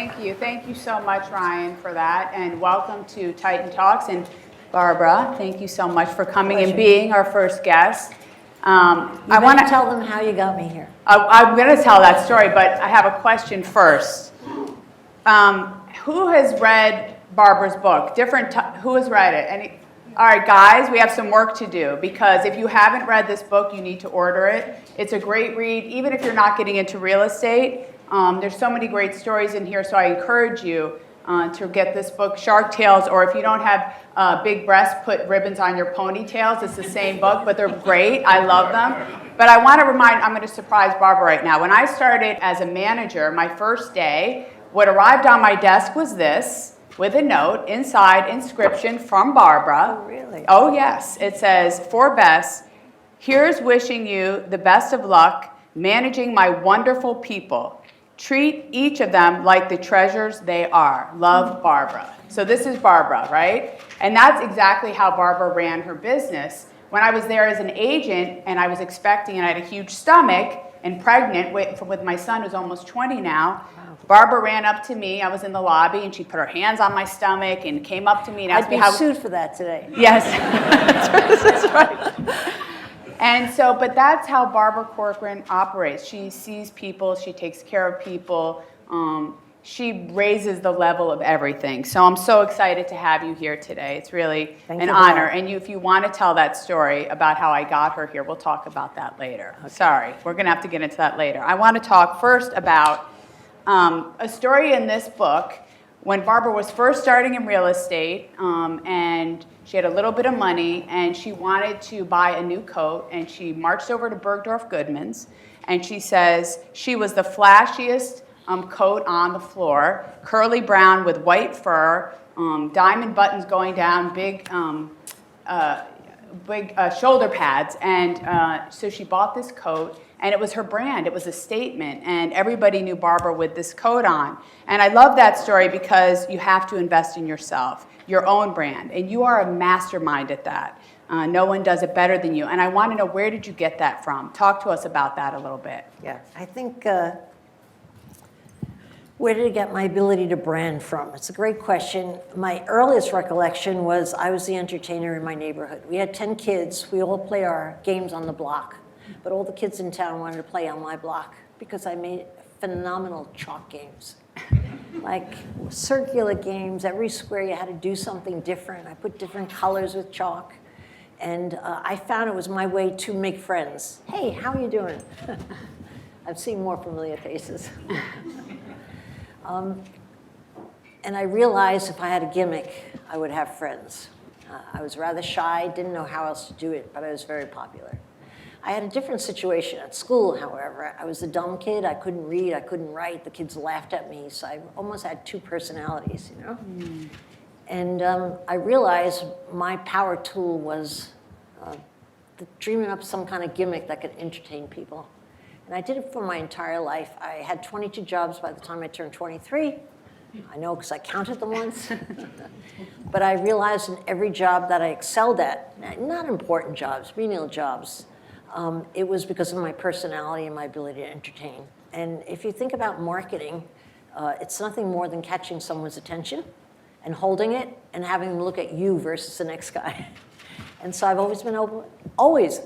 Thank you. Thank you so much, Ryan, for that. And welcome to Titan Talks. And Barbara, thank you so much for coming and being our first guest. I want to tell them how you got me here. I'm going to tell that story, but I have a question first. Who has read Barbara's book? Who has read it? All right, guys, we have some work to do, because if you haven't read this book, you need to order it. It's a great read, even if you're not getting into real estate. There's so many great stories in here, so I encourage you to get this book, Shark Tales, or if you don't have big breasts, put ribbons on your ponytails. It's the same book, but they're great. I love them. But I want to I'm going to surprise Barbara right now. When I started as a manager, my first day, what arrived on my desk was this, with a note, inside, inscription from Barbara. Oh, really? Oh, yes. It says, "For Bess, here's wishing you the best of luck managing my wonderful people. Treat each of them like the treasures they are. Love, Barbara." So this is Barbara, right? And that's exactly how Barbara ran her business. When I was there as an agent and I was expecting, and I had a huge stomach and pregnant with my son who's almost 20 now, Barbara ran up to me. I was in the lobby, and she put her hands on my stomach and came up to me and asked me how... I'd be sued for that today. Yes, that's right. And so, but that's how Barbara Corcoran operates. She sees people, she takes care of people, she raises the level of everything. So I'm so excited to have you here today. It's really an honor. And if you want to tell that story about how I got her here, we'll talk about that later. Okay. Sorry, we're going to have to get into that later. I want to talk first about a story in this book when Barbara was first starting in real estate, and she had a little bit of money, and she wanted to buy a new coat, and she marched over to Bergdorf Goodman's, and she says she was the flashiest coat on the floor, curly brown with white fur, diamond buttons going down, big shoulder pads, and so she bought this coat. And it was her brand. It was a statement. And everybody knew Barbara with this coat on. And I love that story because you have to invest in yourself, your own brand. And you are a mastermind at that. No one does it better than you. And I want to know, where did you get that from? Talk to us about that a little bit. Yeah, I think, where did I get my ability to brand from? It's a great question. My earliest recollection was I was the entertainer in my neighborhood. We had 10 kids. We all play our games on the block. But all the kids in town wanted to play on my block because I made phenomenal chalk games. Like circular games, every square you had to do something different. I put different colors with chalk. And I found it was my way to make friends. Hey, how are you doing? I've seen more familiar faces. And I realized if I had a gimmick, I would have friends. I was rather shy, didn't know how else to do it, but I was very popular. I had a different situation at school, however. I was the dumb kid. I couldn't read. I couldn't write. The kids laughed at me. So I almost had two personalities, you know? Mm. And I realized my power tool was dreaming up some kind of gimmick that could entertain people. And I did it for my entire life. I had 22 jobs by the time I turned 23. I know because I counted them once. But I realized in every job that I excelled at, not important jobs, menial jobs, it was because of my personality and my ability to entertain. And if you think about marketing, it's nothing more than catching someone's attention and holding it and having them look at you versus the next guy. And so I've always been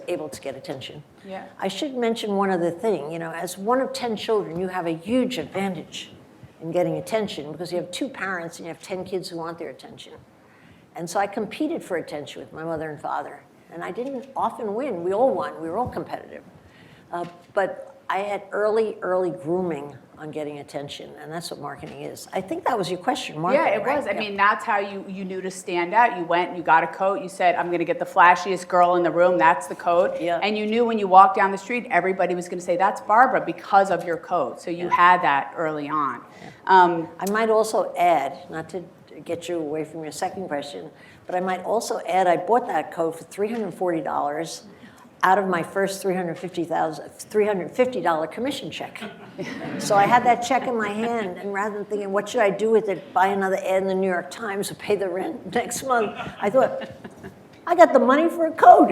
able to get attention. Yeah. I should mention one other thing. You know, as one of 10 children, you have a huge advantage in getting attention because you have 2 parents and you have 10 kids who want their attention. And so I competed for attention with my mother and father. And I didn't often win. We all won. We were all competitive. But I had early grooming on getting attention, and that's what marketing is. I think that was your question, marketing, Yeah, it was. Right? I mean, that's how you knew to stand out. You went and you got a coat. You said, I'm going to get the flashiest girl in the room. That's the coat. Yeah. And you knew when you walked down the street, everybody was going to say, that's Barbara because of your coat. So you had that early on. Yeah. I might also add, not to get you away from your second question, but I might also add I bought that coat for $340 out of my first $350 commission check. So I had that check in my hand, and rather than thinking, what should I do with it, buy another ad in the New York Times or pay the rent next month, I thought, I got the money for a coat.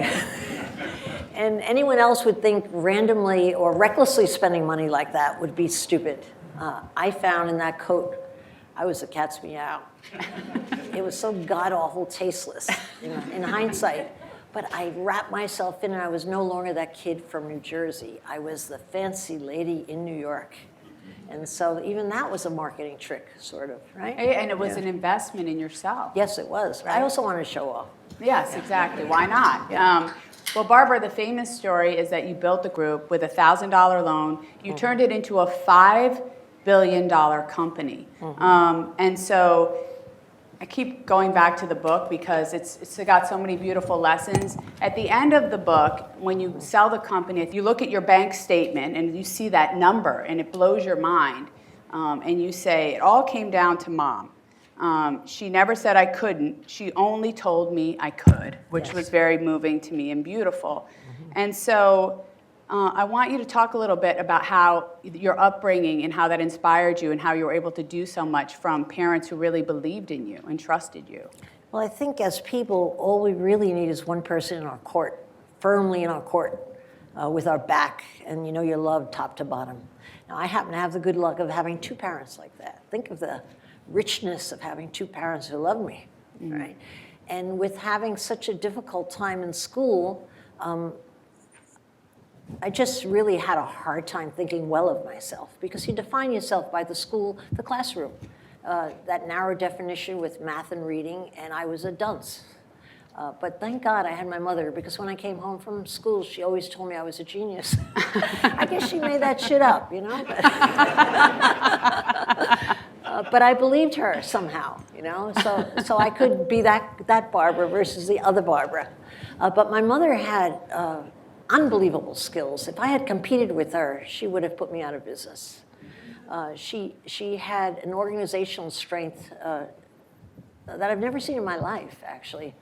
And anyone else would think randomly or recklessly spending money like that would be stupid. I found in that coat I was the cat's meow. It was so god-awful tasteless, in hindsight. But I wrapped myself in it. I was no longer that kid from New Jersey. I was the fancy lady in New York. And so even that was a marketing trick, sort of, right? And it was an investment in yourself. Yes, it was. Right? I also wanted to show off. Yes, exactly. Why not? Well, Barbara, the famous story is that you built the group with a $1,000 loan. You turned it into a $5 billion company. And so I keep going back to the book because it's got so many beautiful lessons. At the end of the book, when you sell the company, if you look at your bank statement and you see that number and it blows your mind, and you say, it all came down to Mom. She never said I couldn't. She only told me I could, which was very moving to me and beautiful. And so I want you to talk a little bit about how your upbringing and how that inspired you and how you were able to do so much from parents who really believed in you and trusted you. Well, I think as people, all we really need is one person in our court, firmly in our court, with our back, and you're loved top to bottom. Now, I happen to have the good luck of having two parents like that. Think of the richness of having two parents who love me, right? And with having such a difficult time in school, I just really had a hard time thinking well of myself, because you define yourself by the school, the classroom, that narrow definition with math and reading, and I was a dunce. But thank God I had my mother, because when I came home from school, she always told me I was a genius. I guess she made that shit up, But I believed her somehow, so I could be that Barbara versus the other Barbara. But my mother had unbelievable skills. If I had competed with her, she would have put me out of business. She had an organizational strength that I've never seen in my life, actually.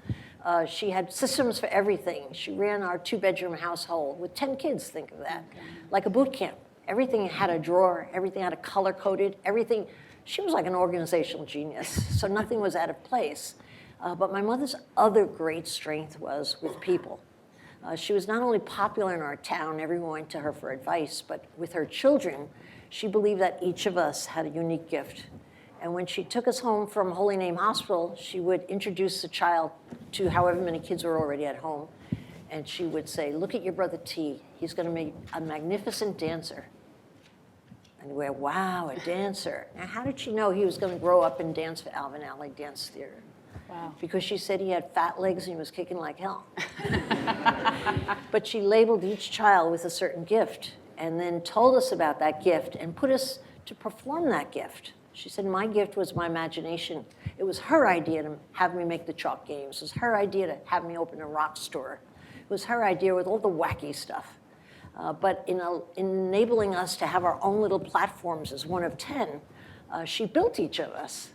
She had systems for everything. She ran our 2-bedroom household with 10 kids, think of that, like a boot camp. Everything had a drawer, everything had a color-coded, everything. She was like an organizational genius, so nothing was out of place. But my mother's other great strength was with people. She was not only popular in our town, everyone went to her for advice, but with her children, she believed that each of us had a unique gift. And when she took us home from Holy Name Hospital, she would introduce the child to however many kids were already at home. And she would say, look at your brother T. He's going to make a magnificent dancer. And we went, wow, a dancer. Now, how did she know he was going to grow up and dance for Alvin Alley Dance Theater? Wow. Because she said he had fat legs and he was kicking like hell. But she labeled each child with a certain gift and then told us about that gift and put us to perform that gift. She said, my gift was my imagination. It was her idea to have me make the chalk games. It was her idea to have me open a rock store. It was her idea with all the wacky stuff. But in enabling us to have our own little platforms as one of 10, she built each of us.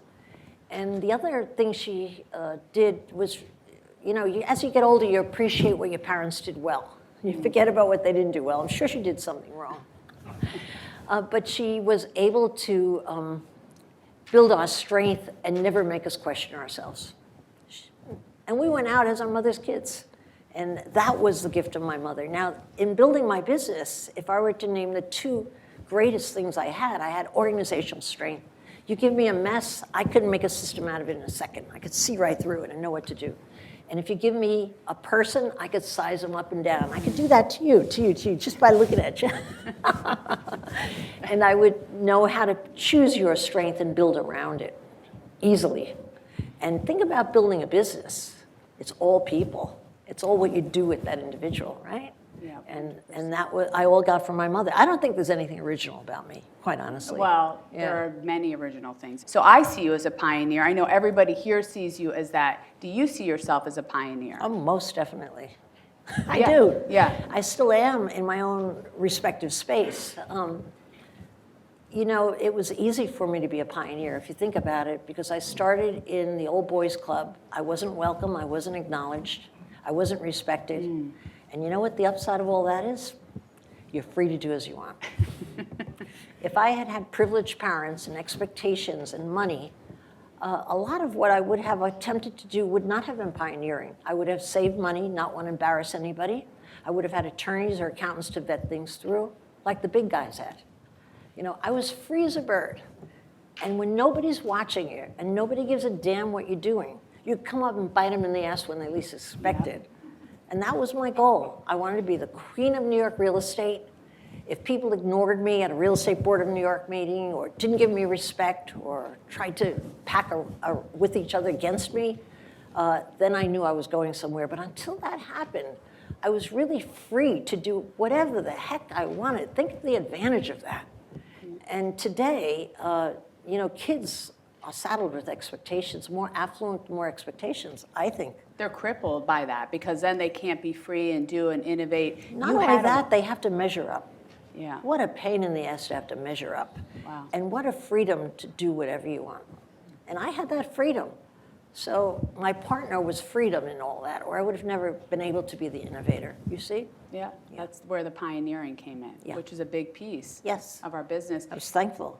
And the other thing she did was, as you get older, you appreciate what your parents did well. You forget about what they didn't do well. I'm sure she did something wrong. But she was able to build our strength and never make us question ourselves. And we went out as our mother's kids. And that was the gift of my mother. Now, in building my business, if I were to name the two greatest things I had organizational strength. You give me a mess, I couldn't make a system out of it in a second. I could see right through it and know what to do. And if you give me a person, I could size them up and down. I could do that to you, just by looking at you. And I would know how to choose your strength and build around it easily. And think about building a business. It's all people. It's all what you do with that individual, right? Yeah. And that was I all got from my mother. I don't think there's anything original about me, quite honestly. Well, there are many original things. So I see you as a pioneer. I know everybody here sees you as that. Do you see yourself as a pioneer? Oh, most definitely. I do. Yeah. I still am in my own respective space. It was easy for me to be a pioneer, if you think about it, because I started in the old boys club. I wasn't welcome. I wasn't acknowledged. I wasn't respected. And you know what the upside of all that is? You're free to do as you want. If I had had privileged parents and expectations and money, a lot of what I would have attempted to do would not have been pioneering. I would have saved money, not want to embarrass anybody. I would have had attorneys or accountants to vet things through, like the big guys had. I was free as a bird. And when nobody's watching you and nobody gives a damn what you're doing, you come up and bite them in the ass when they least expect it. And that was my goal. I wanted to be the queen of New York real estate. If people ignored me at a real estate board of New York meeting or didn't give me respect or tried to pack with each other against me, then I knew I was going somewhere. But until that happened, I was really free to do whatever the heck I wanted. Think of the advantage of that. And today, kids are saddled with expectations, more affluent, more expectations, I think. They're crippled by that because then they can't be free and do and innovate. Not only that, they have to measure up. Yeah. What a pain in the ass to have to measure up. Wow. And what a freedom to do whatever you want. And I had that freedom. So my partner was freedom in all that, or I would have never been able to be the innovator, you see? Yeah, that's where the pioneering came in, which is a big piece of our business. I was thankful.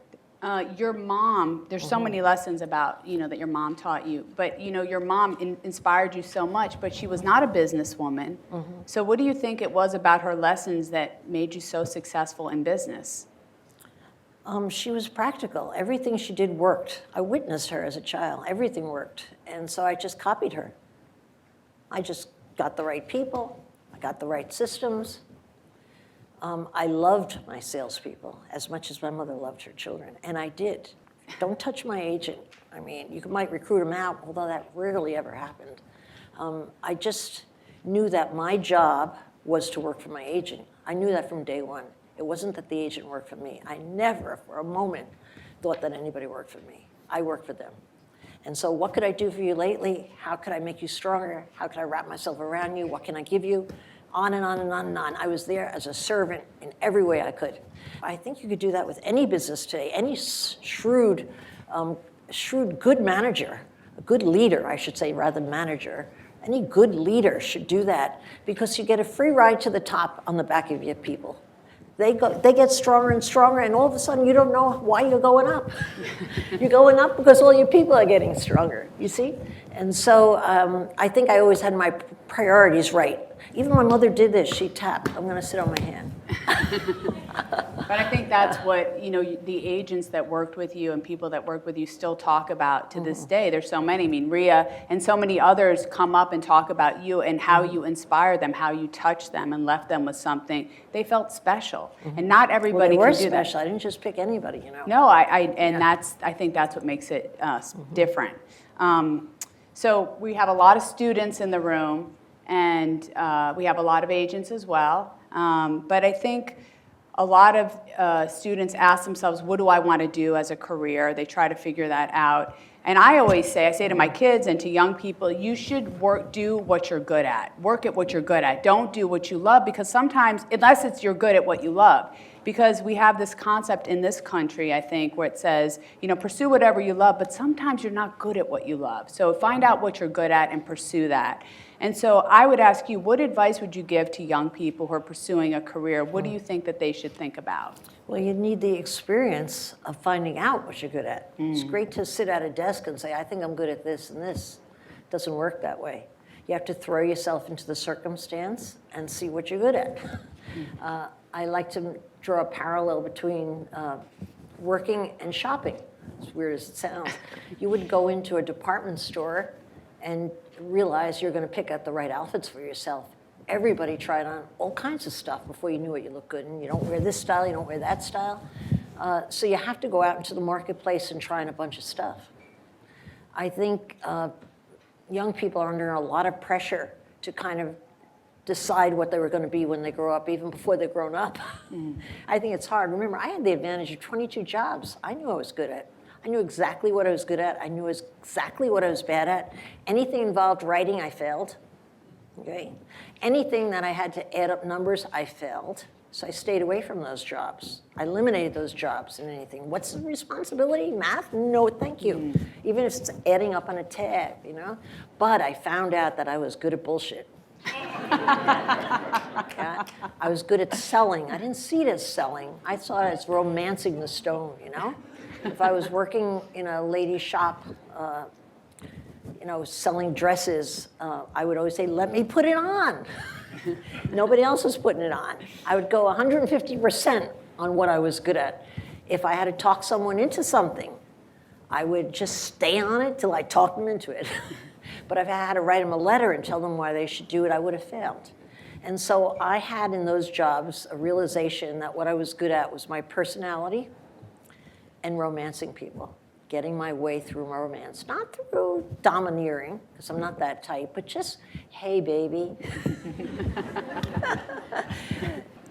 Your mom, there's so many lessons about, that your mom taught you, but, your mom inspired you so much, but she was not a businesswoman. So what do you think it was about her lessons that made you so successful in business? She was practical. Everything she did worked. I witnessed her as a child. Everything worked. And so I just copied her. I just got the right people. I got the right systems. I loved my salespeople as much as my mother loved her children, and I did. Don't touch my agent. I mean, you might recruit him out, although that rarely ever happened. I just knew that my job was to work for my agent. I knew that from day one. It wasn't that the agent worked for me. I never, for a moment, thought that anybody worked for me. I worked for them. And so what could I do for you lately? How could I make you stronger? How could I wrap myself around you? What can I give you? On and on and on and on. I was there as a servant in every way I could. I think you could do that with any business today. Any shrewd, good manager, a good leader, I should say, rather than manager. Any good leader should do that because you get a free ride to the top on the back of your people. They get stronger and stronger, and all of a sudden you don't know why you're going up. You're going up because all your people are getting stronger, you see? And so I think I always had my priorities right. Even my mother did this. She tapped. I'm going to sit on my hand. But I think that's what, the agents that worked with you and people that work with you still talk about to this day. There's so many. I mean, Rhea and so many others come up and talk about you and how you inspired them, how you touched them and left them with something. They felt special. And not everybody can do that. They were special. I didn't just pick anybody, No, I think that's what makes it different. So we have a lot of students in the room, and we have a lot of agents as well. But I think a lot of students ask themselves, what do I want to do as a career? They try to figure that out. And I say to my kids and to young people, you should do what you're good at. Work at what you're good at. Don't do what you love, because sometimes, unless you're good at what you love, because we have this concept in this country, I think, where it says, pursue whatever you love, but sometimes you're not good at what you love. So find out what you're good at and pursue that. And so I would ask you, what advice would you give to young people who are pursuing a career? What do you think that they should think about? Well, you need the experience of finding out what you're good at. It's great to sit at a desk and say, I think I'm good at this and this. It doesn't work that way. You have to throw yourself into the circumstance and see what you're good at. I like to draw a parallel between working and shopping, as weird as it sounds. You would go into a department store and realize you're going to pick out the right outfits for yourself. Everybody tried on all kinds of stuff before you knew it. You look good, and you don't wear this style, you don't wear that style. So you have to go out into the marketplace and try on a bunch of stuff. I think young people are under a lot of pressure to kind of decide what they were going to be when they grow up, even before they're grown up. I think it's hard. Remember, I had the advantage of 22 jobs. I knew I was good at. I knew exactly what I was good at. I knew exactly what I was bad at. Anything involved writing, I failed. Okay? Anything that I had to add up numbers, I failed. So I stayed away from those jobs. I eliminated those jobs and anything. What's the responsibility? Math? No, thank you. Even if it's adding up on a tab, But I found out that I was good at bullshit. I was good at selling. I didn't see it as selling. I saw it as romancing the stone, If I was working in a lady shop, selling dresses, I would always say, let me put it on. Nobody else was putting it on. I would go 150% on what I was good at. If I had to talk someone into something, I would just stay on it till I talked them into it. But if I had to write them a letter and tell them why they should do it, I would have failed. And so I had in those jobs a realization that what I was good at was my personality and romancing people, getting my way through romance. Not through domineering, because I'm not that type, but just, hey, baby.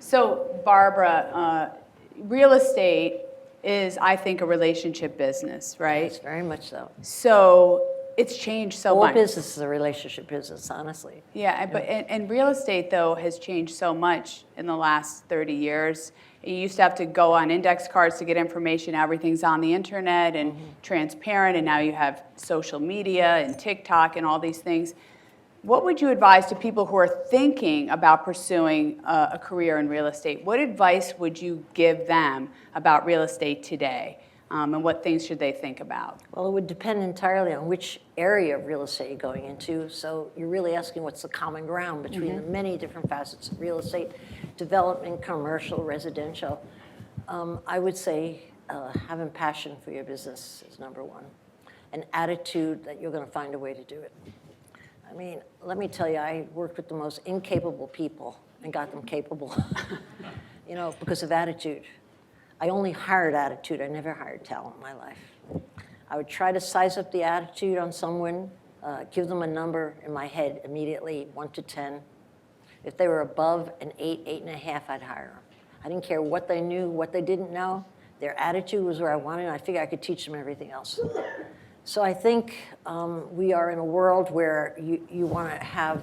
So, Barbara, real estate is, I think, a relationship business, right? Yes, very much so. So it's changed so much. All business is a relationship business, honestly. Yeah, but and real estate, though, has changed so much in the last 30 years. You used to have to go on index cards to get information. Everything's on the internet and transparent, and now you have social media and TikTok and all these things. What would you advise to people who are thinking about pursuing a career in real estate? What advice would you give them about real estate today? And what things should they think about? Well, it would depend entirely on which area of real estate you're going into. So you're really asking what's the common ground between the many different facets of real estate, development, commercial, residential. I would say having passion for your business is number one. An attitude that you're going to find a way to do it. I mean, let me tell you, I worked with the most incapable people and got them capable, you know, because of attitude. I only hired attitude. I never hired talent in my life. I would try to size up the attitude on someone, give them a number in my head immediately, 1 to 10. If they were above an 8, 8.5, I'd hire them. I didn't care what they knew, what they didn't know. Their attitude was where I wanted, and I figured I could teach them everything else. So I think we are in a world where you want to have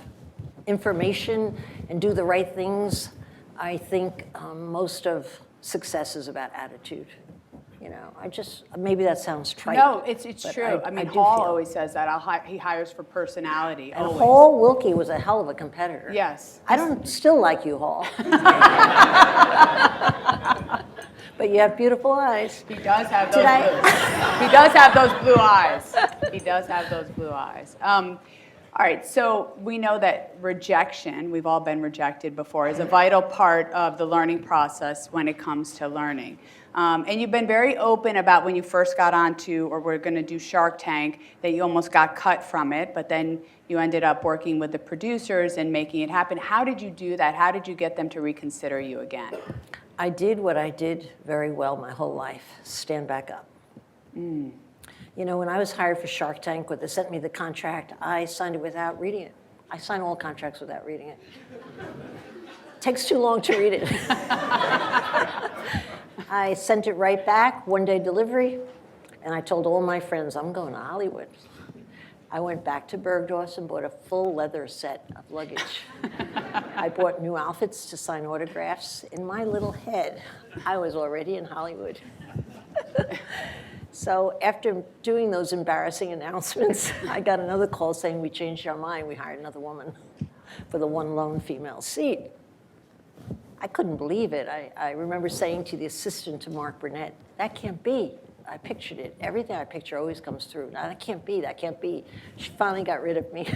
information and do the right things. I think most of success is about attitude. You know, maybe that sounds trite. No, it's true. I mean, Hall always says that. He hires for personality, and always. Hall Wilkie was a hell of a competitor. Yes. I don't still like you, Hall. But you have beautiful eyes. He does have those He does have those blue eyes. He does have those blue eyes. All right, so we know that rejection, we've all been rejected before, is a vital part of the learning process when it comes to learning. And you've been very open about when you first got onto, or we're going to do Shark Tank, that you almost got cut from it, but then you ended up working with the producers and making it happen. How did you do that? How did you get them to reconsider you again? I did what I did very well my whole life, stand back up. You know, when I was hired for Shark Tank, when they sent me the contract, I signed it without reading it. I sign all contracts without reading it. Takes too long to read it. I sent it right back, 1-day delivery, and I told all my friends, I'm going to Hollywood. I went back to Bergdorf's and bought a full leather set of luggage. I bought new outfits to sign autographs. In my little head, I was already in Hollywood. So after doing those embarrassing announcements, I got another call saying we changed our mind. We hired another woman for the one lone female seat. I couldn't believe it. I remember saying to the assistant to Mark Burnett, that can't be. I pictured it. Everything I picture always comes through. Now, that can't be. That can't be. She finally got rid of me.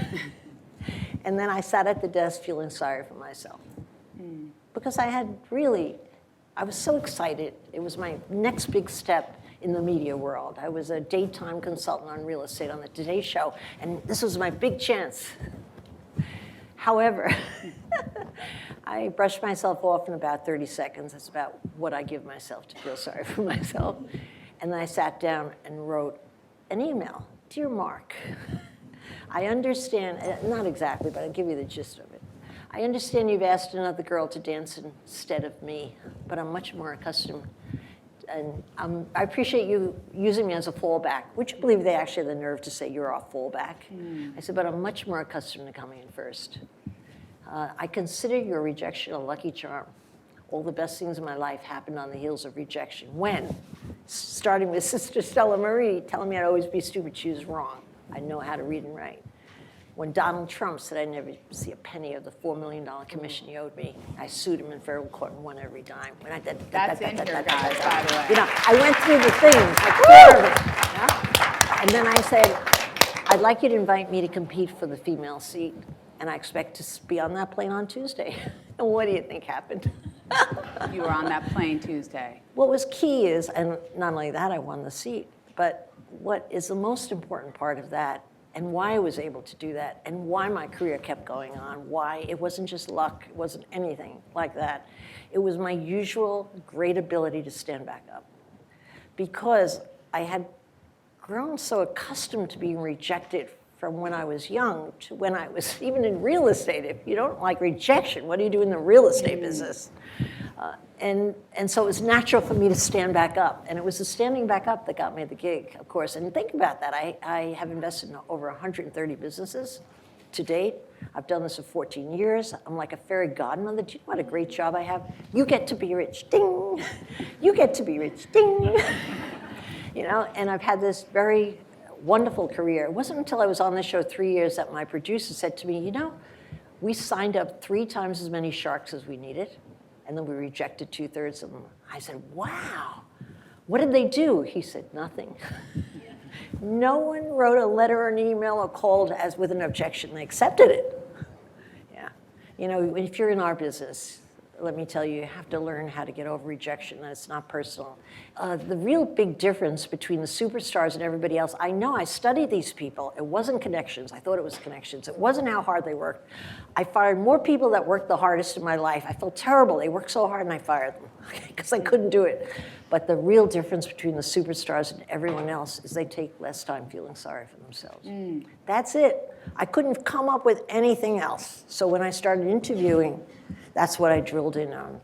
And then I sat at the desk feeling sorry for myself. Because I was so excited. It was my next big step in the media world. I was a daytime consultant on real estate on the Today Show, and this was my big chance. However, I brushed myself off in about 30 seconds. That's about what I give myself to feel sorry for myself. And then I sat down and wrote an email. Dear Mark, I understand, not exactly, but I'll give you the gist of it. I understand you've asked another girl to dance instead of me, but I'm much more accustomed. And I appreciate you using me as a fallback. Would you believe they actually had the nerve to say you're our fallback? I said, but I'm much more accustomed to coming in first. I consider your rejection a lucky charm. All the best things in my life happened on the heels of rejection. When? Starting with Sister Stella Marie telling me I'd always be stupid, she was wrong. I know how to read and write. When Donald Trump said I'd never see a penny of the $4 million commission he owed me, I sued him in federal court and won every dime. That's in here, guys, by the way. You know, I went through the things, like four of it. Yeah? And then I said, I'd like you to invite me to compete for the female seat, and I expect to be on that plane on Tuesday. And what do you think happened? You were on that plane Tuesday. What was key is, and not only that, I won the seat, But what is the most important part of that, and why I was able to do that, and why my career kept going on, why it wasn't just luck, it wasn't anything like that. It was my usual great ability to stand back up. Because I had grown so accustomed to being rejected from when I was young to when I was even in real estate. If you don't like rejection, what do you do in the real estate business? And so it was natural for me to stand back up. And it was the standing back up that got me the gig, of course. And think about that. I have invested in over 130 businesses to date. I've done this for 14 years. I'm like a fairy godmother. Do you know what a great job I have? You get to be rich, ding. You get to be rich, ding. You know, and I've had this very wonderful career. It wasn't until I was on the show 3 years that my producer said to me, you know, we signed up 3 times as many sharks as we needed, and then we rejected 2/3 of them. I said, wow, what did they do? He said, nothing. No one wrote a letter or an email or called as with an objection. They accepted it. Yeah. You know, if you're in our business, let me tell you, you have to learn how to get over rejection, and it's not personal. The real big difference between the superstars and everybody else, I know I studied these people. It wasn't connections. I thought it was connections. It wasn't how hard they worked. I fired more people that worked the hardest in my life. I felt terrible. They worked so hard, and I fired them because I couldn't do it. But the real difference between the superstars and everyone else is they take less time feeling sorry for themselves. That's it. I couldn't come up with anything else. So when I started interviewing, that's what I drilled in on,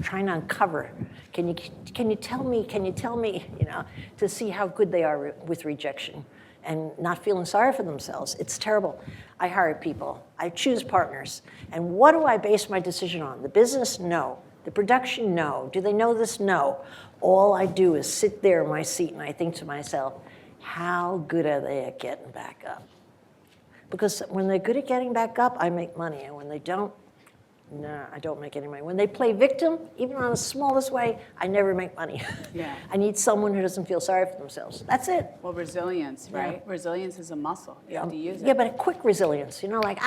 trying to uncover. Can you tell me, you know, to see how good they are with rejection and not feeling sorry for themselves. It's terrible. I hire people. I choose partners. And what do I base my decision on? The business? No. The production? No. Do they know this? No. All I do is sit there in my seat and I think to myself, how good are they at getting back up? Because when they're good at getting back up, I make money. And when they don't, no, I don't make any money. When they play victim, even on the smallest way, I never make money. Yeah. I need someone who doesn't feel sorry for themselves. That's it. Well, resilience, right? Yeah. Resilience is a muscle. You have to use it. Yeah, but a quick resilience, you know, like,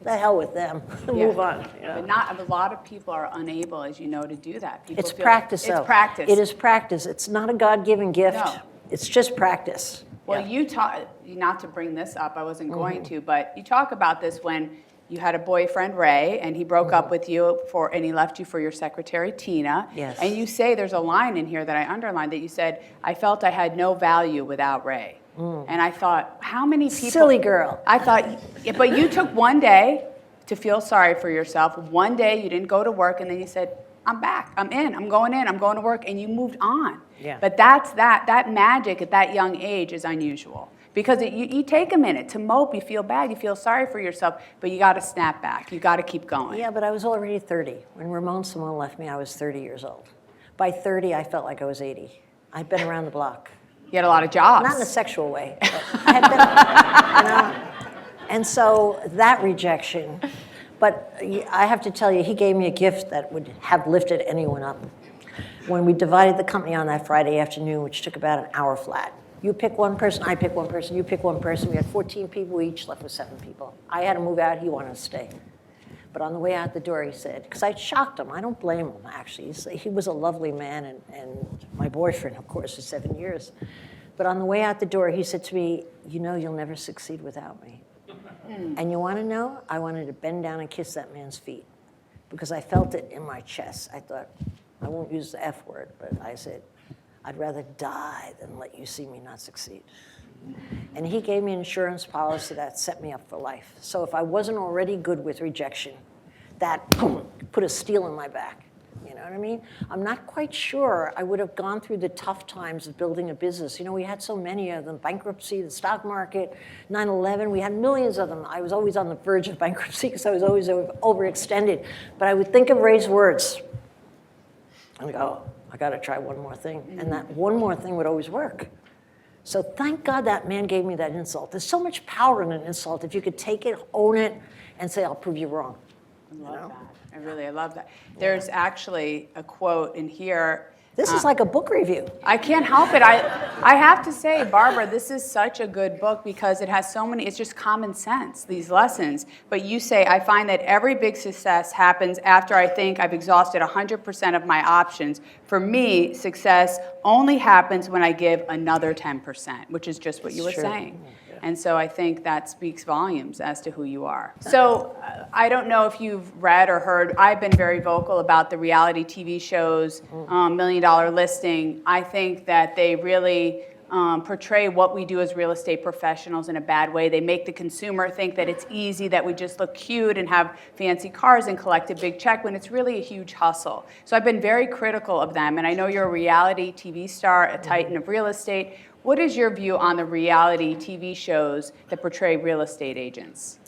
the hell with them. Move on. You know? But a lot of people are unable, as you know, to do that. People it's practice, though. It's practice. It is practice. It's not a God-given gift. No. It's just practice. Well, yeah. you talk, not to bring this up, I wasn't going to, but you talk about this when you had a boyfriend, Ray, and he broke up with you and he left you for your secretary, Tina. Yes. And you say, there's a line in here that I underlined that you said, I felt I had no value without Ray. And I thought, how many people? Silly girl. I thought, but you took one day to feel sorry for yourself. One day you didn't go to work, and then you said, I'm back, I'm going to work, and you moved on. Yeah. But that magic at that young age is unusual. Because you take a minute to mope, you feel bad, you feel sorry for yourself, but you got to snap back. You got to keep going. Yeah, but I was already 30. When Ramon Simone left me, I was 30 years old. By 30, I felt like I was 80. I'd been around the block. You had a lot of jobs. Not in a sexual way. But I had been, you know. And so that rejection, but I have to tell you, he gave me a gift that would have lifted anyone up. When we divided the company on that Friday afternoon, which took about an hour flat, you pick one person, I pick one person, you pick one person. We had 14 people, we each left with 7 people. I had to move out, he wanted to stay. But on the way out the door, he said, because I shocked him, I don't blame him, actually. He was a lovely man and my boyfriend, of course, for 7 years. But on the way out the door, he said to me, you know, you'll never succeed without me. And you want to know? I wanted to bend down and kiss that man's feet because I felt it in my chest. I thought, I won't use the F word, but I said, I'd rather die than let you see me not succeed. And he gave me an insurance policy that set me up for life. So if I wasn't already good with rejection, that put a steel in my back. You know what I mean? I'm not quite sure I would have gone through the tough times of building a business. You know, we had so many of them, bankruptcy, the stock market, 9/11, we had millions of them. I was always on the verge of bankruptcy because I was always overextended. But I would think of Ray's words and go, I got to try one more thing. And that one more thing would always work. So thank God that man gave me that insult. There's so much power in an insult if you could take it, own it, and say, I'll prove you wrong. I love that. I love that. There's actually a quote in here This is like a book review. I can't help it. I have to say, Barbara, this is such a good book because it has so many, it's just common sense, these lessons. But you say, I find that every big success happens after I think I've exhausted 100% of my options. For me, success only happens when I give another 10%, which is just what you were saying. And so I think that speaks volumes as to who you are. So I don't know if you've read or heard, I've been very vocal about the reality TV shows, $1 Million Listing. I think that they really portray what we do as real estate professionals in a bad way. They make the consumer think that it's easy, that we just look cute and have fancy cars and collect a big check when it's really a huge hustle. So I've been very critical of them. And I know you're a reality TV star, a titan of real estate. What is your view on the reality TV shows that portray real estate agents?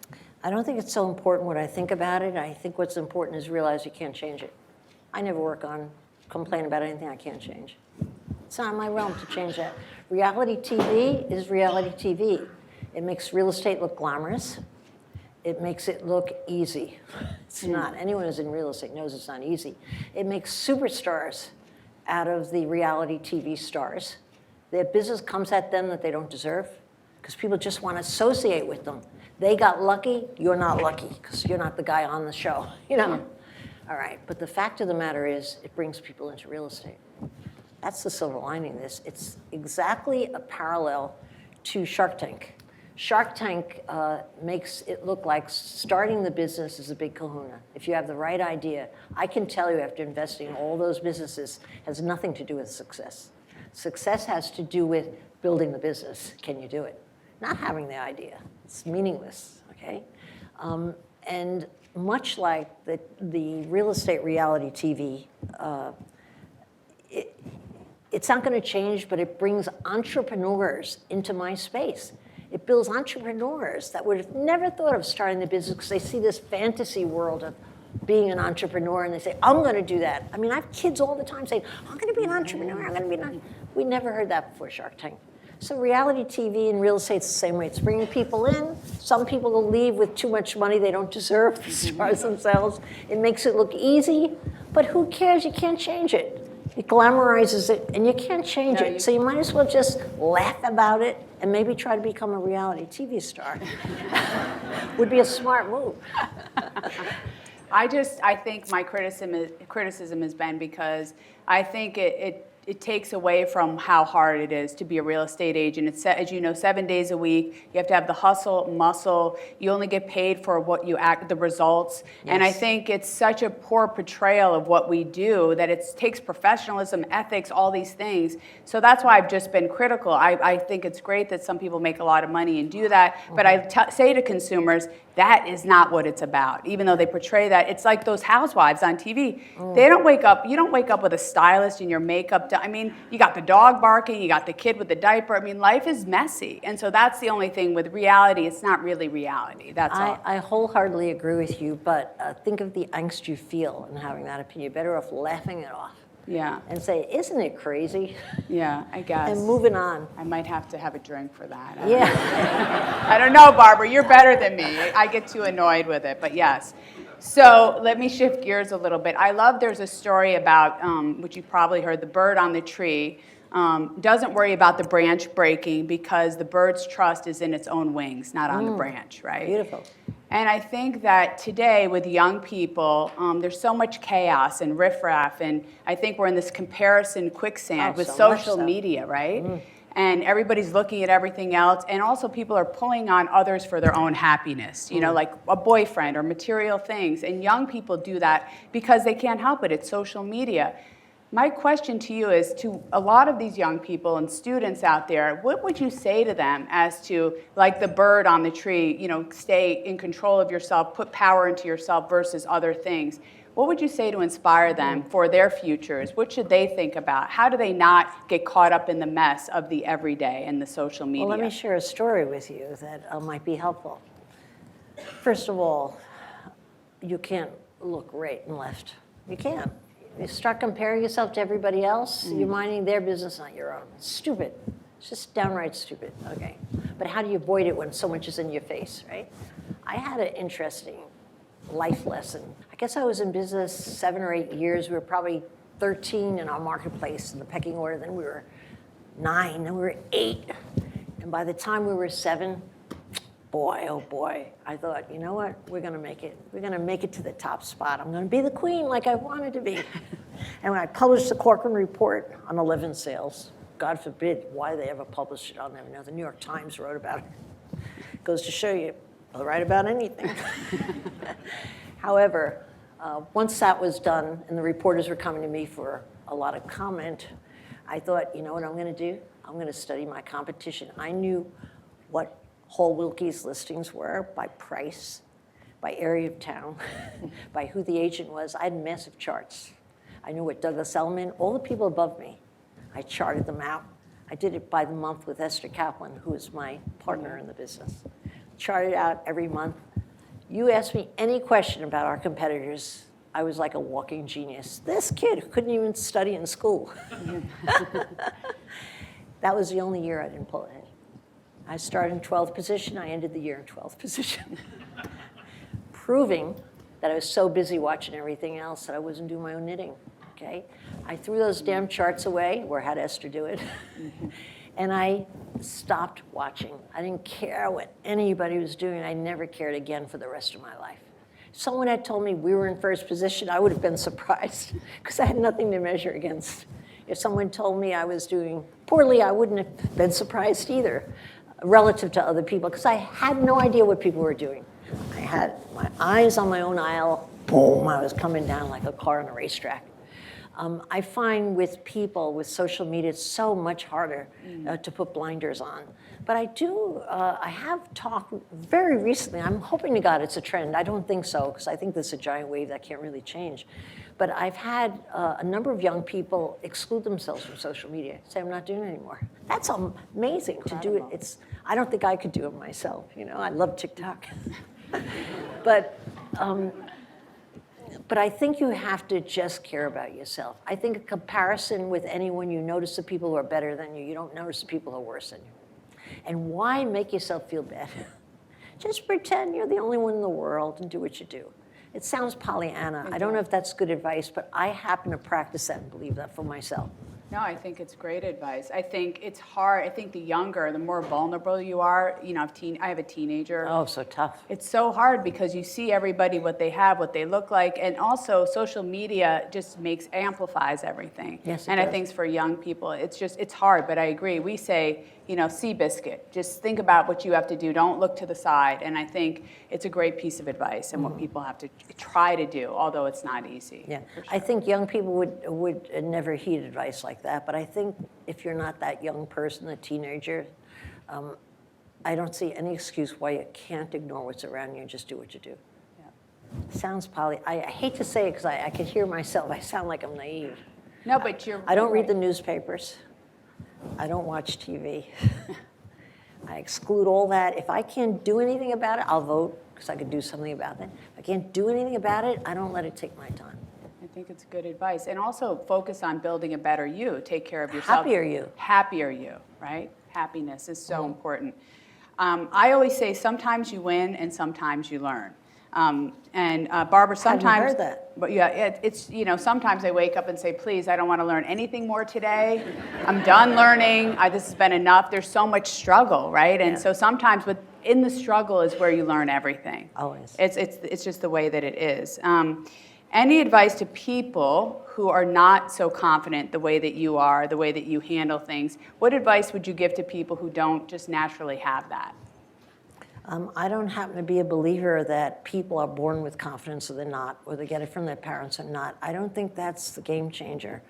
I don't think it's so important what I think about it. I think what's important is realize you can't change it. I never complain about anything I can't change. It's not in my realm to change that. Reality TV is reality TV. It makes real estate look glamorous. It makes it look easy. It's not. Anyone who's in real estate knows it's not easy. It makes superstars out of the reality TV stars. Their business comes at them that they don't deserve because people just want to associate with them. They got lucky, you're not lucky because you're not the guy on the show, you know? All right, but the fact of the matter is it brings people into real estate. That's the silver lining of this. It's exactly a parallel to Shark Tank. Shark Tank makes it look like starting the business is a big kahuna. If you have the right idea, I can tell you after investing in all those businesses has nothing to do with success. Success has to do with building the business. Can you do it? Not having the idea. It's meaningless, okay? And much like the real estate reality TV, it's not going to change, but it brings entrepreneurs into my space. It builds entrepreneurs that would have never thought of starting the business because they see this fantasy world of being an entrepreneur and they say, I'm going to do that. I mean, I have kids all the time saying, I'm going to be an entrepreneur, I'm going to be an entrepreneur. We never heard that before Shark Tank. So reality TV and real estate's the same way. It's bringing people in. Some people will leave with too much money they don't deserve, the stars themselves. It makes it look easy, but who cares? You can't change it. It glamorizes it, and you can't change it. So you might as well just laugh about it and maybe try to become a reality TV star. Would be a smart move. I think my criticism has been because I think it takes away from how hard it is to be a real estate agent. It's, as you know, 7 days a week. You have to have the hustle, muscle. You only get paid for what you the results. Yes. And I think it's such a poor portrayal of what we do that it takes professionalism, ethics, all these things. So that's why I've just been critical. I think it's great that some people make a lot of money and do that. But I say to consumers, that is not what it's about. Even though they portray that, it's like those housewives on TV. They don't wake up, you don't wake up with a stylist and your makeup done. I mean, you got the dog barking, you got the kid with the diaper. I mean, life is messy. And so that's the only thing with reality. It's not really reality. That's all. I wholeheartedly agree with you, but think of the angst you feel in having that opinion. You're better off laughing it off. Yeah. And say, isn't it crazy? Yeah, I guess. And moving on. I might have to have a drink for that. Yeah. I don't know, Barbara. You're better than me. I get too annoyed with it, but yes. So let me shift gears a little bit. I love there's a story about, which you probably heard, the bird on the tree doesn't worry about the branch breaking because the bird's trust is in its own wings, not on the branch, right? Beautiful. And I think that today with young people, there's so much chaos and riffraff, and I think we're in this comparison quicksand with social media, right? And everybody's looking at everything else, and also people are pulling on others for their own happiness, you know, like a boyfriend or material things, and young people do that because they can't help it. It's social media. My question to you is, to a lot of these young people and students out there, what would you say to them as to, like the bird on the tree, you know, stay in control of yourself, put power into yourself versus other things? What would you say to inspire them for their futures? What should they think about? How do they not get caught up in the mess of the everyday and the social media? Well, let me share a story with you that might be helpful. First of all, you can't look right and left. You can't. You start comparing yourself to everybody else, you're minding their business, not your own. It's stupid. It's just downright stupid, okay? But how do you avoid it when so much is in your face, right? I had an interesting life lesson. I guess I was in business 7 or 8 years. We were probably 13 in our marketplace in the pecking order, then we were 9, then we were 8. And by the time we were 7, boy, oh boy, I thought, you know what, we're gonna make it. We're gonna make it to the top spot. I'm gonna be the queen like I wanted to be. And when I published the Corcoran report on 11 sales, God forbid why they ever published it, I'll never know. The New York Times wrote about it. Goes to show you, they'll write about anything. However, once that was done and the reporters were coming to me for a lot of comment, I thought, you know what I'm going to do? I'm going to study my competition. I knew what Hall Wilkie's listings were by price, by area of town, by who the agent was. I had massive charts. I knew what Douglas Elliman, all the people above me, I charted them out. I did it by the month with Esther Kaplan, who is my partner in the business. Charted out every month. You asked me any question about our competitors, I was like a walking genius. This kid who couldn't even study in school. That was the only year I didn't pull ahead. I started in 12th position, I ended the year in 12th position. Proving that I was so busy watching everything else that I wasn't doing my own knitting, okay? I threw those damn charts away, or had Esther do it, and I stopped watching. I didn't care what anybody was doing. I never cared again for the rest of my life. If someone had told me we were in first position, I would have been surprised, because I had nothing to measure against. If someone told me I was doing poorly, I wouldn't have been surprised either, relative to other people, because I had no idea what people were doing. I had my eyes on my own aisle, boom, I was coming down like a car on a racetrack. I find with people, with social media, it's so much harder to put blinders on. But I have talked very recently, I'm hoping to God it's a trend. I don't think so, because I think this is a giant wave that can't really change. But I've had a number of young people exclude themselves from social media, say I'm not doing it anymore. That's amazing to do it. I don't think I could do it myself, you know, I love TikTok. But I think you have to just care about yourself. I think a comparison with anyone, you notice the people who are better than you. You don't notice the people who are worse than you. And why make yourself feel bad? Just pretend you're the only one in the world and do what you do. It sounds Pollyanna. I don't know if that's good advice, but I happen to practice that and believe that for myself. No, I think it's great advice. I think it's hard. I think the younger, the more vulnerable you are. You know, I have a teenager. Oh, so tough. It's so hard because you see everybody, what they have, what they look like, and also social media just amplifies everything. Yes, it and does. I think for young people, it's hard, but I agree. We say, you know, Seabiscuit. Just think about what you have to do. Don't look to the side. And I think it's a great piece of advice and what people have to try to do, although it's not easy. Yeah, for sure. I think young people would never heed advice like that. But I think if you're not that young person, a teenager, I don't see any excuse why you can't ignore what's around you and just do what you do. Yeah. Sounds I hate to say it because I can hear myself. I sound like I'm naive. No, but I don't read the newspapers. I don't watch TV. I exclude all that. If I can't do anything about it, I'll vote because I could do something about it. If I can't do anything about it, I don't let it take my time. I think it's good advice. And also focus on building a better you. Take care of yourself. Happier you. Happier you, right? Happiness is so important. I always say sometimes you win and sometimes you learn. Barbara, sometimes, I haven't heard that. But yeah, it's, you know, sometimes I wake up and say, please, I don't want to learn anything more today. I'm done learning. This has been enough. There's so much struggle, right? And so sometimes in the struggle is where you learn everything. Always. It's just the way that it is. Any advice to people who are not so confident the way that you are, the way that you handle things? What advice would you give to people who don't just naturally have that? I don't happen to be a believer that people are born with confidence or they're not, or they get it from their parents or not. I don't think that's the game changer.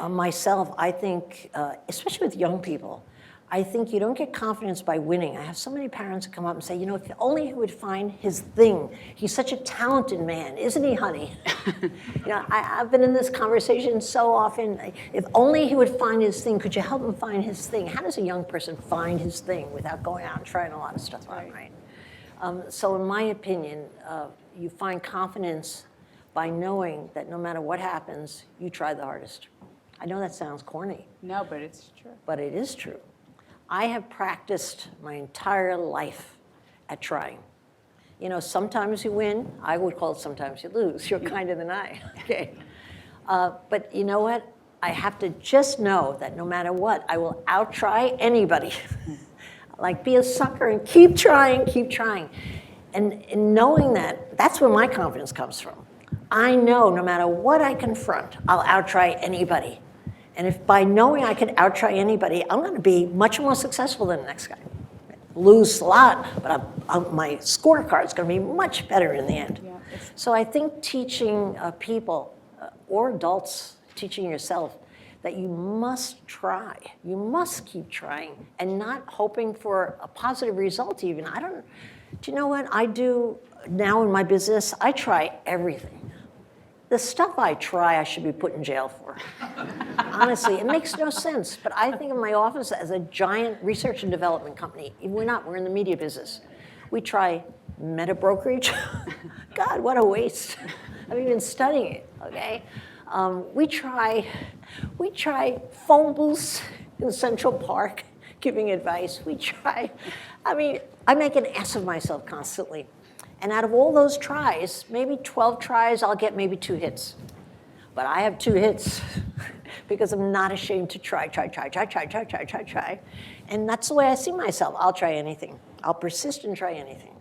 Myself, I think, especially with young people, I think you don't get confidence by winning. I have so many parents who come up and say, you know, if only he would find his thing. He's such a talented man, isn't he, honey? You know, I've been in this conversation so often. If only he would find his thing. Could you help him find his thing? How does a young person find his thing without going out and trying a lot of stuff out, right? So in my opinion, you find confidence by knowing that no matter what happens, you try the hardest. I know that sounds corny. No, but it's true. But it is true. I have practiced my entire life at trying. You know, sometimes you win. I would call it sometimes you lose. You're kinder than I. Okay. But you know what? I have to just know that no matter what, I will out-try anybody. Like, be a sucker and keep trying, keep trying. And in knowing that, that's where my confidence comes from. I know no matter what I confront, I'll out-try anybody. And if by knowing I can out-try anybody, I'm going to be much more successful than the next guy. Lose a lot, but my scorecard's going to be much better in the end. Yeah, so I think teaching people, or adults, teaching yourself, that you must try. You must keep trying and not hoping for a positive result even. Do you know what I do now in my business? I try everything. The stuff I try, I should be put in jail for. Honestly, it makes no sense. But I think of my office as a giant research and development company. We're not, we're in the media business. We try meta brokerage. God, what a waste. I've even been studying it, okay? We try phone booths in Central Park giving advice. I make an ass of myself constantly. And out of all those tries, maybe 12 tries, I'll get maybe 2 hits. But I have 2 hits because I'm not ashamed to try. And that's the way I see myself. I'll try anything. I'll persist and try anything.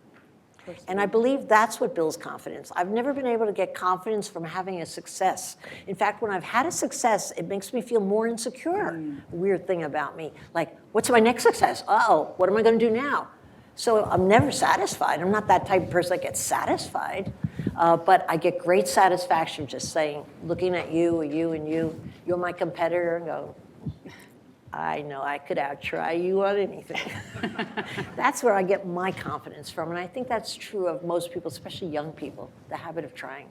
And I believe that's what builds confidence. I've never been able to get confidence from having a success. In fact, when I've had a success, it makes me feel more insecure. Weird thing about me. Like, what's my next success? Uh-oh, what am I going to do now? So I'm never satisfied. I'm not that type of person that gets satisfied. But I get great satisfaction just saying, looking at you, you're my competitor, and go, I know I could out-try you on anything. That's where I get my confidence from. And I think that's true of most people, especially young people, the habit of trying.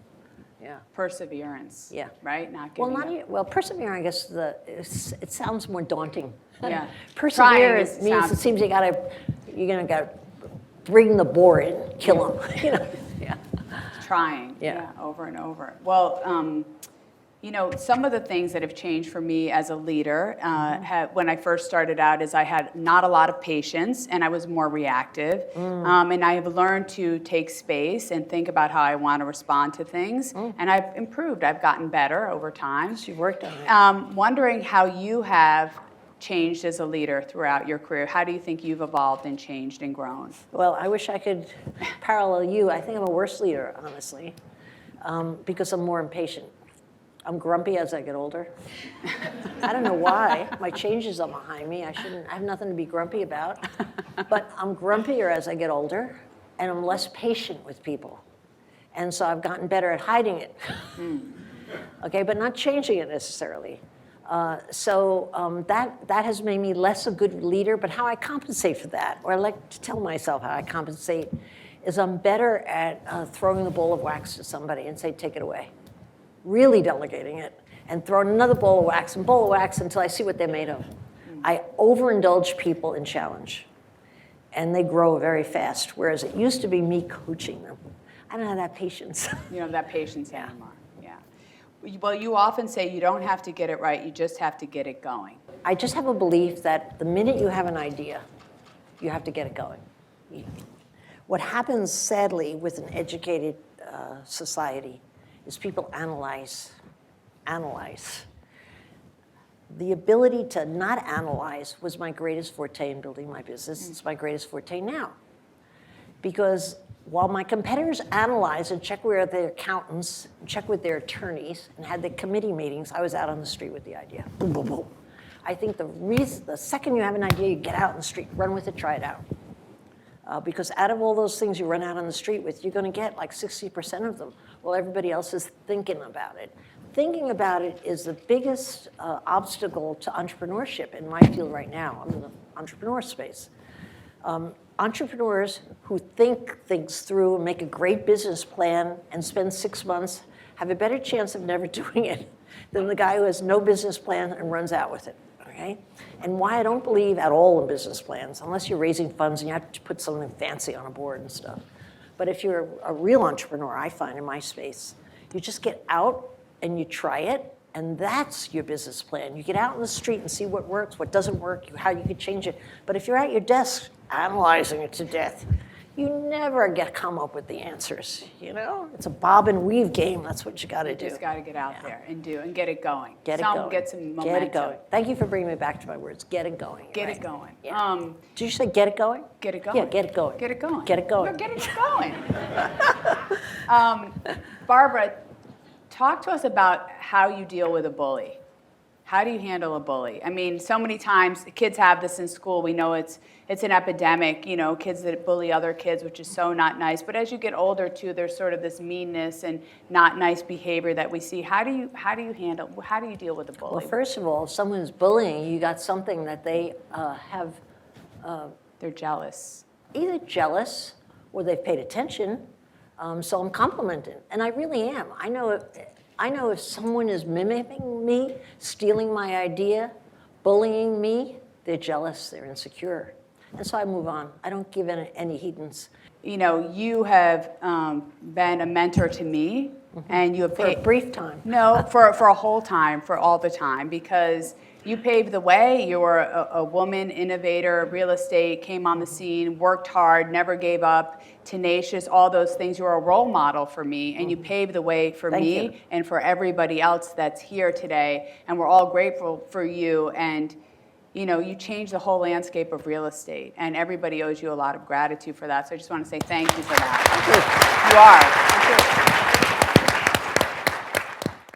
Yeah. Perseverance. Yeah. Right? Not giving up. Persevering, I guess it sounds more daunting. Yeah. Perseverance means it seems you're gonna bring the boar in, kill him. Yeah. Trying. Yeah. Over and over. Well, some of the things that have changed for me as a leader when I first started out is I had not a lot of patience and I was more reactive. And I have learned to take space and think about how I want to respond to things. And I've improved. I've gotten better over time. You've worked on it. Wondering how you have changed as a leader throughout your career. How do you think you've evolved and changed and grown? Well, I wish I could parallel you. I think I'm a worse leader, honestly, because I'm more impatient. I'm grumpy as I get older. I don't know why. My changes are behind me. I have nothing to be grumpy about. But I'm grumpier as I get older, and I'm less patient with people. And so I've gotten better at hiding it. Okay, but not changing it necessarily. That has made me less a good leader, but how I compensate for that, or I like to tell myself how I compensate, is I'm better at throwing the ball of wax to somebody and say, take it away. Really delegating it, and throwing another ball of wax until I see what they're made of. I overindulge people in challenge, and they grow very fast, whereas it used to be me coaching them. I don't have that patience. You don't have that patience anymore. Yeah. Well, you often say you don't have to get it right, you just have to get it going. I just have a belief that the minute you have an idea, you have to get it going. What happens, sadly, with an educated society is people analyze. The ability to not analyze was my greatest forte in building my business. It's my greatest forte now. Because while my competitors analyzed and checked with their accountants, and checked with their attorneys, and had the committee meetings, I was out on the street with the idea. Boom, boom, boom. I think the second you have an idea, you get out in the street, run with it, try it out. Because out of all those things you run out on the street with, you're going to get like 60% of them, while everybody else is thinking about it. Thinking about it is the biggest obstacle to entrepreneurship in my field right now. I'm in the entrepreneur space. Entrepreneurs who think things through and make a great business plan and spend 6 months have a better chance of never doing it than the guy who has no business plan and runs out with it. Okay? And why I don't believe at all in business plans, unless you're raising funds and you have to put something fancy on a board and stuff. But if you're a real entrepreneur, I find in my space, you just get out and you try it, and that's your business plan. You get out in the street and see what works, what doesn't work, how you could change it. But if you're at your desk analyzing it to death, you never come up with the answers, you know? It's a bob and weave game. That's what you got to do. You just got to get out there and do and get it going. Get it going. Get some momentum. Get it going. Thank you for bringing me back to my words. Get it going. Get right? it going. Yeah. Did you say get it going? Get it going. Yeah, get it going. Get it going. Get it going. No, get it going. Barbara, talk to us about how you deal with a bully. How do you handle a bully? I mean, so many times kids have this in school. We know it's an epidemic, you know, kids that bully other kids, which is so not nice. But as you get older too, there's sort of this meanness and not nice behavior that we see. How do you deal with a bully? Well, first of all, if someone's bullying, you got something that they have. They're jealous. Either jealous or they've paid attention. So I'm complimenting, and I really am. I know if someone is mimicking me, stealing my idea, bullying me, they're jealous, they're insecure. And so I move on. I don't give any heedance. You know, you have been a mentor to me, and you have For a brief time. No, for a whole time, for all the time, because you paved the way. You were a woman innovator, real estate, came on the scene, worked hard, never gave up, tenacious, all those things. You were a role model for me, and you paved the way for me and for everybody else that's here today. And we're all grateful for you. And you know, you changed the whole landscape of real estate, and everybody owes you a lot of gratitude for that. So I just want to say thank you for that. Thank you. You are. Thank you.